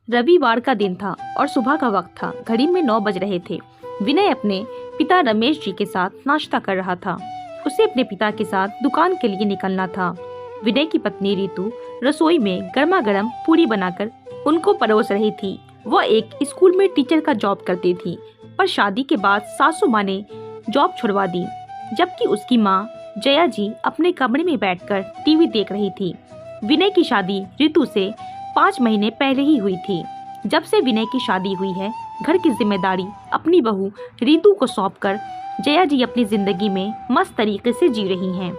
रविवार का दिन था और सुबह का वक्त था। घड़ी में 9 बज रहे थे। विनय अपने पिता रमेश जी के साथ नाश्ता कर रहा था। उसे अपने पिता के साथ दुकान के लिए निकलना था। विनय की पत्नी रितु रसोई में गर्मा गर्म पूरी बनाकर उनको परोस रही थी। वह एक स्कूल में टीचर का जॉब करती थी, पर शादी के बाद सासू माँ ने जॉब छुड़वा दी, जबकि उसकी माँ जया जी अपने कमरे में बैठकर टीवी देख रही थी। विनय की शादी रितु से 5 महीने पहले ही हुई थी। जब से विनय की शादी हुई है, घर की जिम्मेदारी अपनी बहू रितु को सौंपकर जया जी अपनी जिंदगी में मस्त तरीके से जी रही हैं।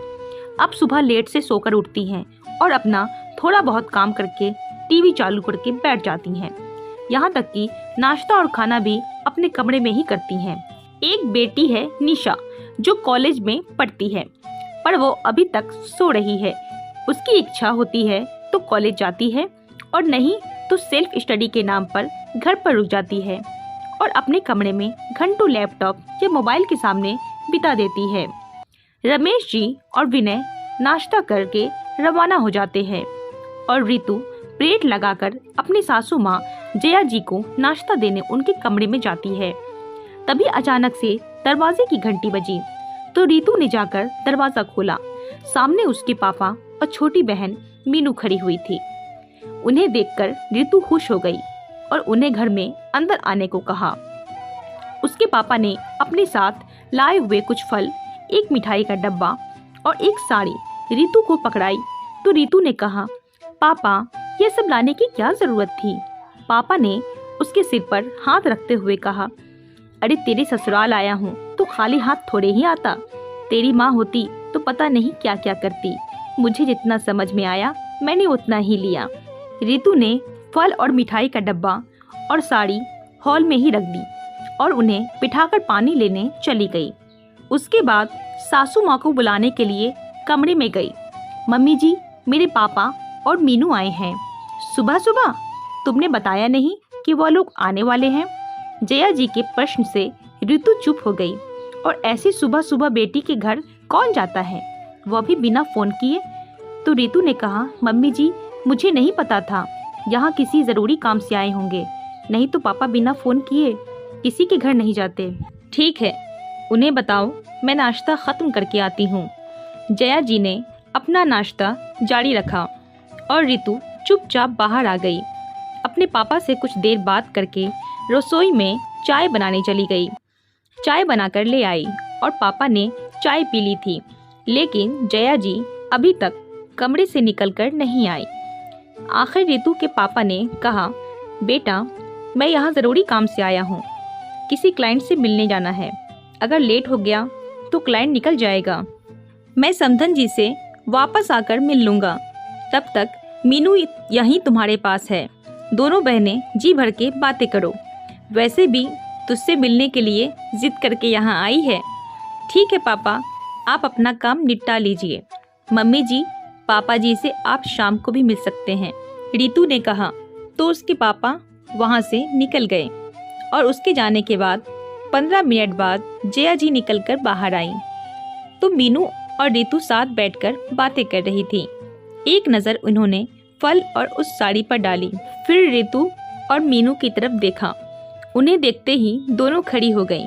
अब सुबह लेट से सोकर उठती हैं और अपना थोड़ा बहुत काम करके टीवी चालू करके बैठ जाती हैं। यहाँ तक कि नाश्ता और खाना भी अपने कमरे में ही करती हैं। एक बेटी है निशा, जो कॉलेज में पढ़ती है, पर वो अभी तक सो रही है। उसकी इच्छा होती है तो कॉलेज जाती है और नहीं तो सेल्फ स्टडी के नाम पर घर पर रुक जाती है और अपने कमरे में घंटों लैपटॉप या मोबाइल के सामने बिता देती है। रमेश जी और विनय नाश्ता करके रवाना हो जाते हैं और रितु प्लेट लगाकर अपनी सासू माँ जया जी को नाश्ता देने उनके कमरे में जाती है। तभी अचानक से दरवाजे की घंटी बजी तो रितु ने जाकर दरवाजा खोला। सामने उसके पापा और छोटी बहन मीनू खड़ी हुई थी। उन्हें देखकर रितु खुश हो गई और उन्हें घर में अंदर आने को कहा। उसके पापा ने अपने साथ लाए हुए कुछ फल, एक मिठाई का डब्बा और एक साड़ी रितु को पकड़ाई तो रितु ने कहा, पापा यह सब लाने की क्या जरूरत थी? पापा ने उसके सिर पर हाथ रखते हुए कहा, अरे तेरे ससुराल आया हूँ तो खाली हाथ थोड़े ही आता। तेरी माँ होती तो पता नहीं क्या क्या करती। मुझे जितना समझ में आया मैंने उतना ही लिया। रितु ने फल और मिठाई का डब्बा और साड़ी हॉल में ही रख दी और उन्हें बिठाकर पानी लेने चली गई। उसके बाद सासू माँ को बुलाने के लिए कमरे में गई। मम्मी जी, मेरे पापा और मीनू आए हैं। सुबह सुबह तुमने बताया नहीं कि वो लोग आने वाले हैं? जया जी के प्रश्न से रितु चुप हो गई। और ऐसी सुबह सुबह बेटी के घर कौन जाता है, वह भी बिना फोन किए? तो रितु ने कहा, मम्मी जी मुझे नहीं पता था, यहाँ किसी ज़रूरी काम से आए होंगे, नहीं तो पापा बिना फ़ोन किए किसी के घर नहीं जाते। ठीक है, उन्हें बताओ, मैं नाश्ता ख़त्म करके आती हूँ। जया जी ने अपना नाश्ता जारी रखा और रितु चुपचाप बाहर आ गई। अपने पापा से कुछ देर बात करके रसोई में चाय बनाने चली गई। चाय बनाकर ले आई और पापा ने चाय पी ली थी, लेकिन जया जी अभी तक कमरे से निकलकर नहीं आई। आखिर रितु के पापा ने कहा, बेटा मैं यहाँ ज़रूरी काम से आया हूँ, किसी क्लाइंट से मिलने जाना है। अगर लेट हो गया तो क्लाइंट निकल जाएगा। मैं समधन जी से वापस आकर मिल लूँगा। तब तक मीनू यहीं तुम्हारे पास है। दोनों बहनें जी भर के बातें करो। वैसे भी तुझसे मिलने के लिए जिद करके यहाँ आई है। ठीक है पापा, आप अपना काम निपटा लीजिए। मम्मी जी, पापा जी से आप शाम को भी मिल सकते हैं, रितु ने कहा। तो उसके पापा वहाँ से निकल गए और उसके जाने के बाद 15 मिनट बाद जया जी निकलकर बाहर आई तो मीनू और रितु साथ बैठकर बातें कर रही थी। एक नज़र उन्होंने फल और उस साड़ी पर डाली, फिर रितु और मीनू की तरफ देखा। उन्हें देखते ही दोनों खड़ी हो गईं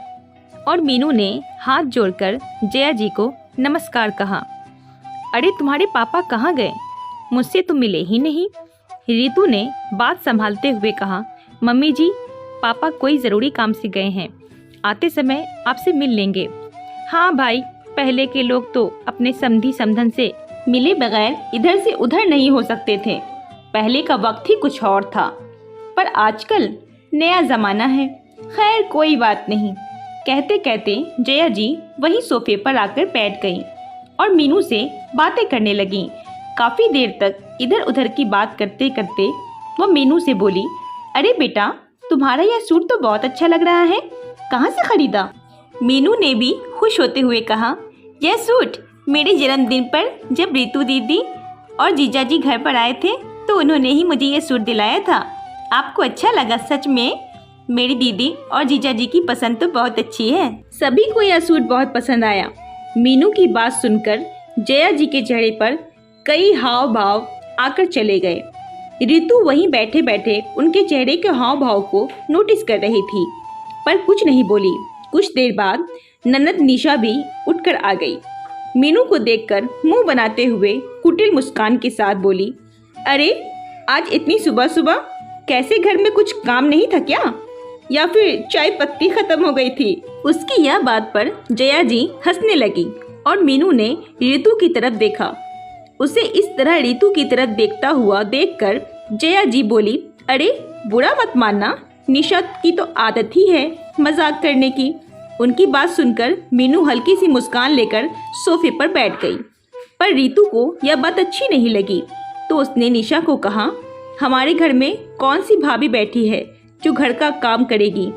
और मीनू ने हाथ जोड़कर जया जी को नमस्कार कहा। अरे तुम्हारे पापा कहाँ गए? मुझसे तो मिले ही नहीं। रितु ने बात संभालते हुए कहा, मम्मी जी, पापा कोई ज़रूरी काम से गए हैं, आते समय आपसे मिल लेंगे। हाँ भाई, पहले के लोग तो अपने समधी समधन से मिले बगैर इधर से उधर नहीं हो सकते थे। पहले का वक्त ही कुछ और था, पर आजकल नया ज़माना है। खैर कोई बात नहीं। कहते कहते जया जी वही सोफे पर आकर बैठ गई और मीनू से बातें करने लगी। काफ़ी देर तक इधर उधर की बात करते करते वो मीनू से बोली, अरे बेटा, तुम्हारा यह सूट तो बहुत अच्छा लग रहा है, कहाँ से खरीदा? मीनू ने भी खुश होते हुए कहा, यह सूट मेरे जन्मदिन पर जब रितु दीदी और जीजा जी घर पर आए थे तो उन्होंने ही मुझे यह सूट दिलाया था। आपको अच्छा लगा? सच में मेरी दीदी और जीजा जी की पसंद तो बहुत अच्छी है। सभी को यह सूट बहुत पसंद आया। मीनू की बात सुनकर जया जी के चेहरे पर कई हाव भाव आकर चले गए। रितु वहीं बैठे बैठे उनके चेहरे के हाव भाव को नोटिस कर रही थी, पर कुछ नहीं बोली। कुछ देर बाद ननद निशा भी उठकर आ गई। मीनू को देखकर मुंह बनाते हुए कुटिल मुस्कान के साथ बोली, अरे आज इतनी सुबह सुबह, कैसे घर में कुछ काम नहीं था क्या, या फिर चाय पत्ती खत्म हो गई थी? उसकी यह बात पर जया जी हंसने लगी और मीनू ने रितु की तरफ देखा। उसे इस तरह रितु की तरफ देखता हुआ देखकर जया जी बोली, अरे बुरा मत मानना, निशा की तो आदत ही है मजाक करने की। उनकी बात सुनकर मीनू हल्की सी मुस्कान लेकर सोफे पर बैठ गई, पर रितु को यह बात अच्छी नहीं लगी, तो उसने निशा को कहा, हमारे घर में कौन सी भाभी बैठी है जो घर का काम करेगी?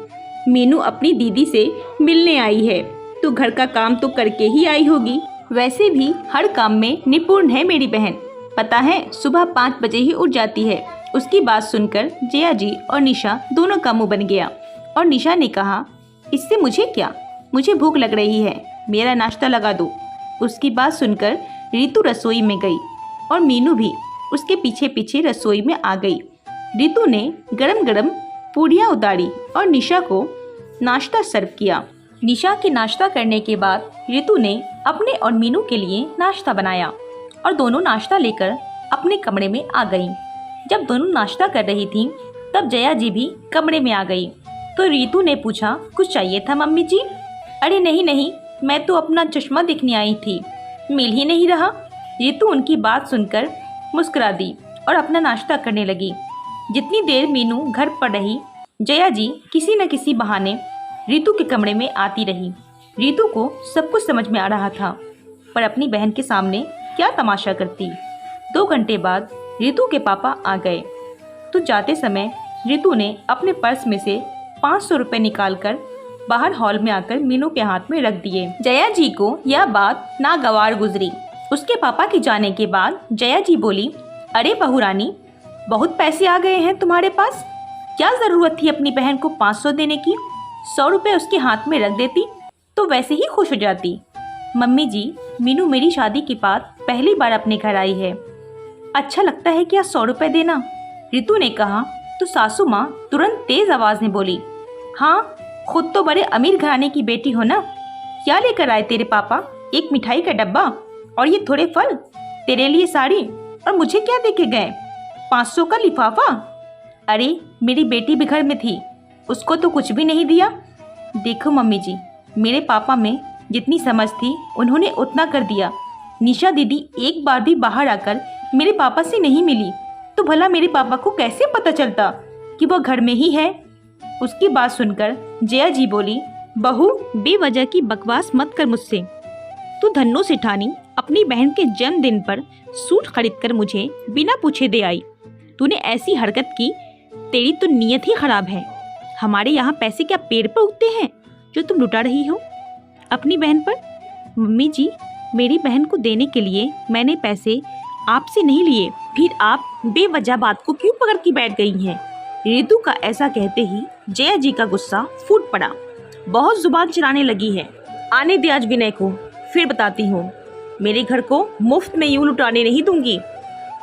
मीनू अपनी दीदी से मिलने आई है, तो घर का काम तो करके ही आई होगी। वैसे भी हर काम में निपुण है मेरी बहन, पता है सुबह 5 बजे ही उठ जाती है। उसकी बात सुनकर जया जी और निशा दोनों का मुंह बन गया और निशा ने कहा, इससे मुझे क्या, मुझे भूख लग रही है, मेरा नाश्ता लगा दो। उसकी बात सुनकर रितु रसोई में गई और मीनू भी उसके पीछे पीछे रसोई में आ गई। रितु ने गरम गरम पूड़ियाँ उतारी और निशा को नाश्ता सर्व किया। निशा के नाश्ता करने के बाद रितु ने अपने और मीनू के लिए नाश्ता बनाया और दोनों नाश्ता लेकर अपने कमरे में आ गईं। जब दोनों नाश्ता कर रही थीं, तब जया जी भी कमरे में आ गई, तो रितु ने पूछा, कुछ चाहिए था मम्मी जी? अरे नहीं नहीं, मैं तो अपना चश्मा देखने आई थी, मिल ही नहीं रहा। रितु उनकी बात सुनकर मुस्कुरा दी और अपना नाश्ता करने लगी। जितनी देर मीनू घर पर रही, जया जी किसी न किसी बहाने रितु के कमरे में आती रही। रितु को सब कुछ समझ में आ रहा था, पर अपनी बहन के सामने क्या तमाशा करती। 2 घंटे बाद रितु के पापा आ गए, तो जाते समय रितु ने अपने पर्स में से 500 रुपए निकालकर बाहर हॉल में आकर मीनू के हाथ में रख दिए। जया जी को यह बात नागवार गुजरी। उसके पापा के जाने के बाद जया जी बोली, अरे बहू रानी, बहुत पैसे आ गए हैं तुम्हारे पास, क्या जरूरत थी अपनी बहन को 500 देने की? 100 रुपए उसके हाथ में रख देती तो वैसे ही खुश हो जाती। मम्मी जी, मीनू मेरी शादी के बाद पहली बार अपने घर आई है, अच्छा लगता है क्या 100 रुपए देना? रितु ने कहा, तो सासू माँ तुरंत तेज आवाज में बोली, हाँ खुद तो बड़े अमीर घराने की बेटी हो ना, क्या लेकर आए तेरे पापा? एक मिठाई का डब्बा और ये थोड़े फल, तेरे लिए साड़ी, और मुझे क्या देके गए? 500 का लिफाफा? अरे मेरी बेटी भी घर में थी, उसको तो कुछ भी नहीं दिया। देखो मम्मी जी, मेरे पापा में जितनी समझ थी उन्होंने उतना कर दिया। निशा दीदी एक बार भी बाहर आकर मेरे पापा से नहीं मिली, तो भला मेरे पापा को कैसे पता चलता कि वह घर में ही है? उसकी बात सुनकर जया जी बोली, बहू बेवजह की बकवास मत कर मुझसे। तू धन्नो सेठानी अपनी बहन के जन्मदिन पर सूट खरीदकर मुझे बिना पूछे दे आई। तूने ऐसी हरकत की, तेरी तो नीयत ही खराब है। हमारे यहाँ पैसे क्या पेड़ पर उगते हैं जो तुम लुटा रही हो अपनी बहन पर? मम्मी जी, मेरी बहन को देने के लिए मैंने पैसे आपसे नहीं लिए, फिर आप बेवजह बात को क्यों पकड़ के बैठ गई हैं? रितु का ऐसा कहते ही जया जी का गुस्सा फूट पड़ा। बहुत जुबान चलाने लगी है, आने दे आज विनय को, फिर बताती हूँ। मेरे घर को मुफ्त में यूं लुटाने नहीं दूंगी।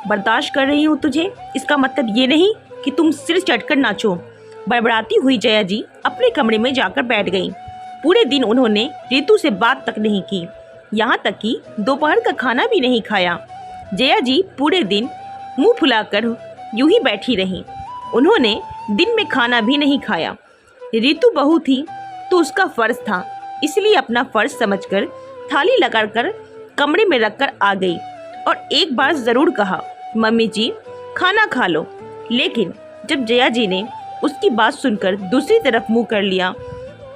बर्दाश्त कर रही हूँ तुझे, इसका मतलब ये नहीं कि तुम सिर चढ़कर नाचो। बड़बड़ाती हुई जया जी अपने कमरे में जाकर बैठ गईं। पूरे दिन उन्होंने रितु से बात तक नहीं की, यहाँ तक कि दोपहर का खाना भी नहीं खाया। जया जी पूरे दिन मुंह फुलाकर यूं ही बैठी रहीं। उन्होंने दिन में खाना भी नहीं खाया। रितु बहू थी तो उसका फर्ज था, इसलिए अपना फर्ज समझकर थाली लगाकर कमरे में रखकर आ गई और एक बार जरूर कहा, मम्मी जी खाना खा लो। लेकिन जब जया जी ने उसकी बात सुनकर दूसरी तरफ मुंह कर लिया,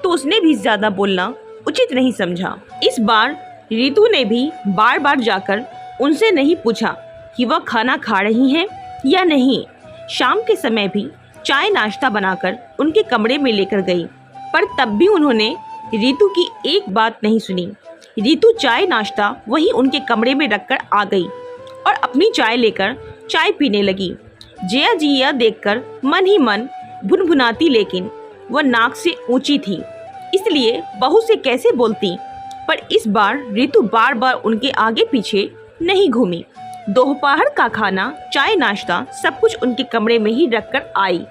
तो उसने भी ज्यादा बोलना उचित नहीं समझा। इस बार रितु ने भी बार बार जाकर उनसे नहीं पूछा कि वह खाना खा रही हैं या नहीं। शाम के समय भी चाय नाश्ता बनाकर उनके कमरे में लेकर गई, पर तब भी उन्होंने रितु की एक बात नहीं सुनी। रितु चाय नाश्ता वही उनके कमरे में रखकर आ गई और अपनी चाय लेकर चाय पीने लगी। जया जी यह देखकर मन ही मन भुनभुनाती, लेकिन वह नाक से ऊंची थी, इसलिए बहू से कैसे बोलती। पर इस बार रितु बार बार उनके आगे पीछे नहीं घूमी, दोपहर का खाना, चाय नाश्ता सब कुछ उनके कमरे में ही रखकर आई।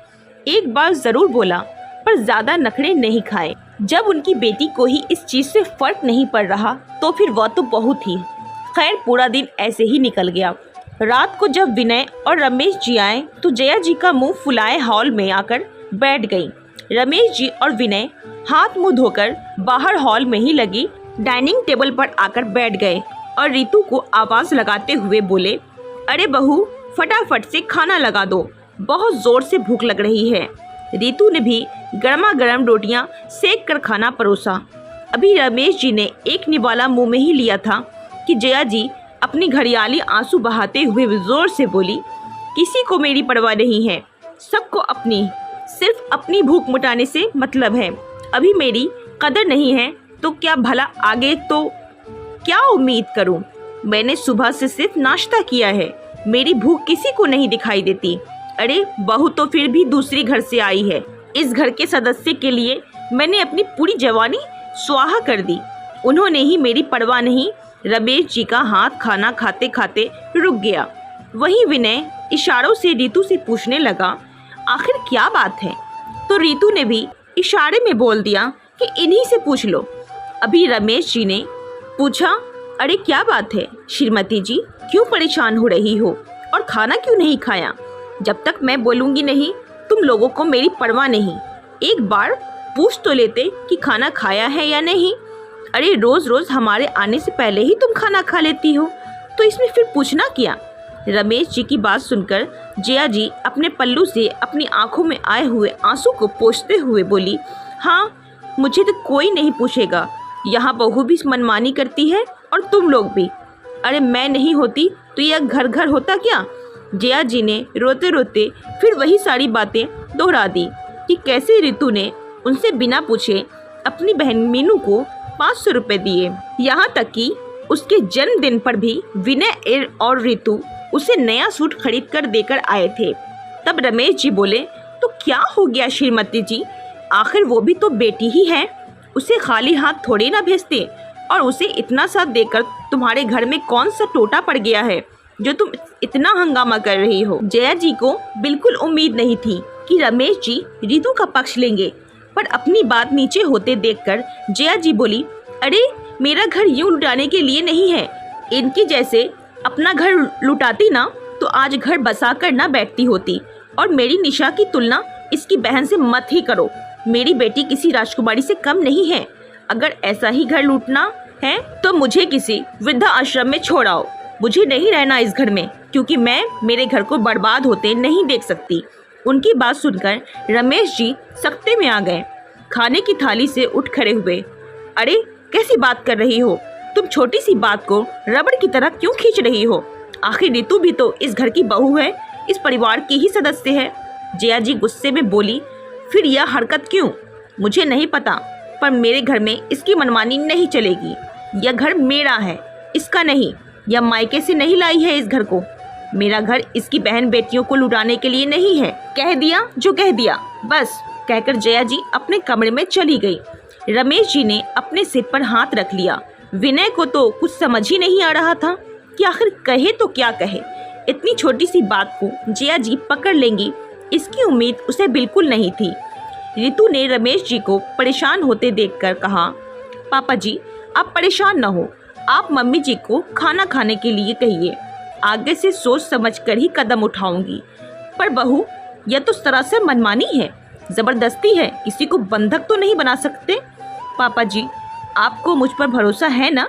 एक बार जरूर बोला पर ज्यादा नखरे नहीं खाए। जब उनकी बेटी को ही इस चीज से फर्क नहीं पड़ रहा तो फिर वह तो बहुत ही। खैर पूरा दिन ऐसे ही निकल गया। रात को जब विनय और रमेश जी आए तो जया जी का मुंह फुलाए हॉल में आकर बैठ गई। रमेश जी और विनय हाथ मुंह धोकर बाहर हॉल में ही लगी डाइनिंग टेबल पर आकर बैठ गए और रितु को आवाज लगाते हुए बोले, अरे बहू फटाफट से खाना लगा दो, बहुत जोर से भूख लग रही है। रितु ने भी गर्मा गर्म रोटियां सेक कर खाना परोसा। अभी रमेश जी ने एक निवाला मुंह में ही लिया था कि जया जी अपनी घड़ियाली आंसू बहाते हुए जोर से बोली, किसी को मेरी परवाह नहीं है, सबको सिर्फ अपनी भूख मिटाने से मतलब है। अभी मेरी कदर नहीं है तो क्या भला आगे तो क्या उम्मीद करूं? मैंने सुबह से सिर्फ नाश्ता किया है, मेरी भूख किसी को नहीं दिखाई देती। अरे बहू तो फिर भी दूसरी घर से आई है, इस घर के सदस्य के लिए मैंने अपनी पूरी जवानी स्वाहा कर दी, उन्होंने ही मेरी परवाह नहीं। रमेश जी का हाथ खाना खाते खाते रुक गया। वहीं विनय इशारों से रितु से पूछने लगा, आखिर क्या बात है? तो रितु ने भी इशारे में बोल दिया कि इन्हीं से पूछ लो। अभी रमेश जी ने पूछा, अरे क्या बात है श्रीमती जी, क्यों परेशान हो रही हो और खाना क्यों नहीं खाया? जब तक मैं बोलूँगी नहीं तुम लोगों को मेरी परवाह नहीं। एक बार पूछ तो लेते कि खाना खाया है या नहीं। अरे रोज रोज हमारे आने से पहले ही तुम खाना खा लेती हो, तो इसमें फिर पूछना क्या? रमेश जी की बात सुनकर जया जी अपने पल्लू से अपनी आंखों में आए हुए आंसू को पोंछते हुए बोली, हाँ मुझे तो कोई नहीं पूछेगा, यहाँ बहू भी मनमानी करती है और तुम लोग भी। अरे मैं नहीं होती तो यह घर घर होता क्या? जया जी ने रोते रोते फिर वही सारी बातें दोहरा दी कि कैसे रितु ने उनसे बिना पूछे अपनी बहन मीनू को 500 रुपए दिए। यहाँ तक कि उसके जन्मदिन पर भी विनय और रितु उसे नया सूट खरीद कर देकर आए थे। तब रमेश जी बोले, तो क्या हो गया श्रीमती जी, आखिर वो भी तो बेटी ही है, उसे खाली हाथ थोड़ी ना भेजते। और उसे इतना सा देकर तुम्हारे घर में कौन सा टोटा पड़ गया है जो तुम इतना हंगामा कर रही हो? जया जी को बिल्कुल उम्मीद नहीं थी कि रमेश जी रितु का पक्ष लेंगे, पर अपनी बात नीचे होते देखकर जया जी बोली, अरे मेरा घर यूं लुटाने के लिए नहीं है, इनकी जैसे अपना घर लुटाती ना तो आज घर बसा कर ना बैठती होती। और मेरी निशा की तुलना इसकी बहन से मत ही करो, मेरी बेटी किसी राजकुमारी से कम नहीं है। अगर ऐसा ही घर लूटना है तो मुझे किसी वृद्धा आश्रम में छोड़ाओ, मुझे नहीं रहना इस घर में, क्योंकि मैं मेरे घर को बर्बाद होते नहीं देख सकती। उनकी बात सुनकर रमेश जी सख्ते में आ गए। खाने की थाली से उठ खड़े हुए, अरे कैसी बात कर रही हो तुम, छोटी सी बात को रबड़ की तरह क्यों खींच रही हो? आखिर रितु भी तो इस घर की बहू है, इस परिवार की ही सदस्य है। जया जी गुस्से में बोली, फिर यह हरकत क्यों? मुझे नहीं पता, पर मेरे घर में इसकी मनमानी नहीं चलेगी। यह घर मेरा है, इसका नहीं। यह मायके से नहीं लाई है इस घर को। मेरा घर इसकी बहन बेटियों को लुटाने के लिए नहीं है। कह दिया जो कह दिया, बस, कहकर जया जी अपने कमरे में चली गई। रमेश जी ने अपने सिर पर हाथ रख लिया। विनय को तो कुछ समझ ही नहीं आ रहा था कि आखिर कहे तो क्या कहे। इतनी छोटी सी बात को जया जी पकड़ लेंगी, इसकी उम्मीद उसे बिल्कुल नहीं थी। रितु ने रमेश जी को परेशान होते देखकर कहा, पापा जी आप परेशान न हो, आप मम्मी जी को खाना खाने के लिए कहिए, आगे से सोच समझ कर ही कदम उठाऊंगी। पर बहू यह तो सरासर मनमानी है, जबरदस्ती है, किसी को बंधक तो नहीं बना सकते। पापा जी आपको मुझ पर भरोसा है ना,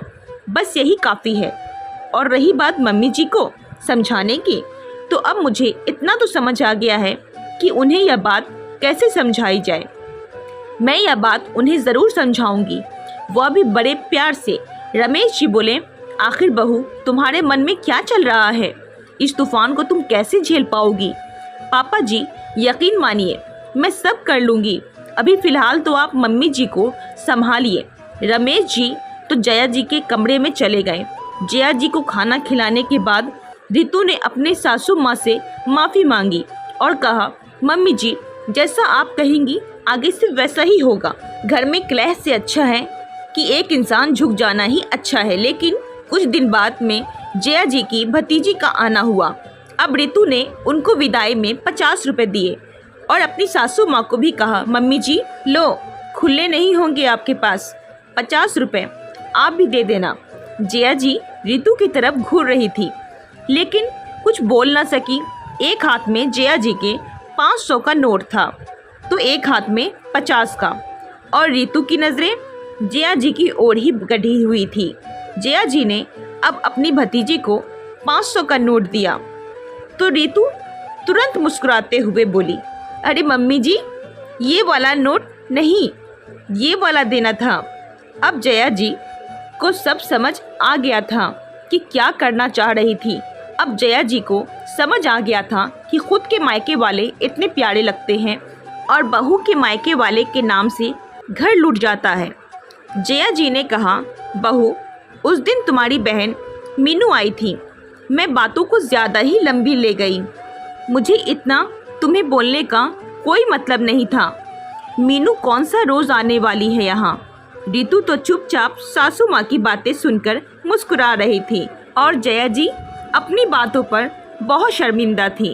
बस यही काफ़ी है। और रही बात मम्मी जी को समझाने की, तो अब मुझे इतना तो समझ आ गया है कि उन्हें यह बात कैसे समझाई जाए। मैं यह बात उन्हें ज़रूर समझाऊंगी, वह भी बड़े प्यार से। रमेश जी बोले, आखिर बहू तुम्हारे मन में क्या चल रहा है? इस तूफान को तुम कैसे झेल पाओगी? पापा जी यकीन मानिए मैं सब कर लूँगी, अभी फ़िलहाल तो आप मम्मी जी को संभालिए। रमेश जी तो जया जी के कमरे में चले गए। जया जी को खाना खिलाने के बाद रितु ने अपने सासू माँ से माफ़ी मांगी और कहा, मम्मी जी जैसा आप कहेंगी आगे से वैसा ही होगा। घर में कलह से अच्छा है कि एक इंसान झुक जाना ही अच्छा है, लेकिन कुछ दिन बाद में जया जी की भतीजी का आना हुआ। अब रितु ने उनको विदाई में 50 रुपए दिए और अपनी सासू माँ को भी कहा, मम्मी जी लो, खुले नहीं होंगे आपके पास, 50 रुपए आप भी दे देना। जया जी रितु की तरफ घूर रही थी लेकिन कुछ बोल ना सकी। एक हाथ में जया जी के 500 का नोट था तो एक हाथ में 50 का, और रितु की नज़रें जया जी की ओर ही गढ़ी हुई थी। जया जी ने अब अपनी भतीजी को 500 का नोट दिया तो रितु तुरंत मुस्कुराते हुए बोली, अरे मम्मी जी, ये वाला नोट नहीं, ये वाला देना था। अब जया जी को सब समझ आ गया था कि क्या करना चाह रही थी। अब जया जी को समझ आ गया था कि खुद के मायके वाले इतने प्यारे लगते हैं और बहू के मायके वाले के नाम से घर लूट जाता है। जया जी ने कहा, बहू, उस दिन तुम्हारी बहन मीनू आई थी, मैं बातों को ज़्यादा ही लंबी ले गई। मुझे इतना तुम्हें बोलने का कोई मतलब नहीं था। मीनू कौन सा रोज़ आने वाली है यहाँ। रितु तो चुपचाप सासू माँ की बातें सुनकर मुस्कुरा रही थी और जया जी अपनी बातों पर बहुत शर्मिंदा थी।